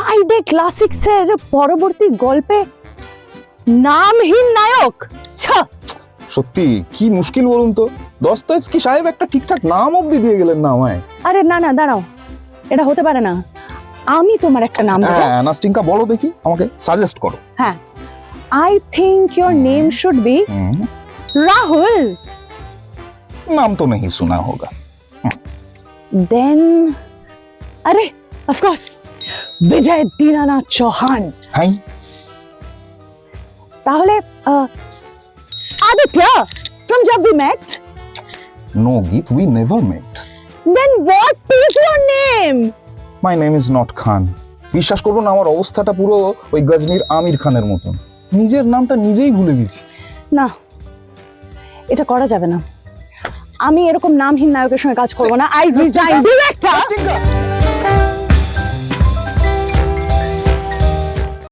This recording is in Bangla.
ফ্রাইডে ক্লাসিক্সের পরবর্তী গল্পে নামহীন নায়ক। সত্যি কি মুশকিল বলুন তো, দস্তয়েভস্কি সাহেব একটা ঠিকঠাক নাম অব্দি দিয়ে গেলেন না আমায়। আরে না না দাঁড়াও, এটা হতে পারে না। আমি তোমার একটা নাম দেবো। হ্যাঁ নাস্টিঙ্কা বলো দেখি, আমাকে সাজেস্ট করো। হ্যাঁ, I think your name should be Rahul. নাম তো नहीं सुना होगा। দেন আরে অফকোর্স বিজয় দীনানাথ চৌহান। হ্যাঁ তাহলে Aditya from Jab We Met. No Geet, we never met. Then what is your name? My name is not Khan. বিশ্বাস করুন আমার অবস্থাটা পুরো ওই গজনীর আমির খানের মতন, নিজের নামটা নিজেই ভুলে গেছি। না, এটা করা যাবে না। আমি এরকম নামহীন নায়কের সঙ্গে কাজ করবো না। I resign. ডিরেক্টর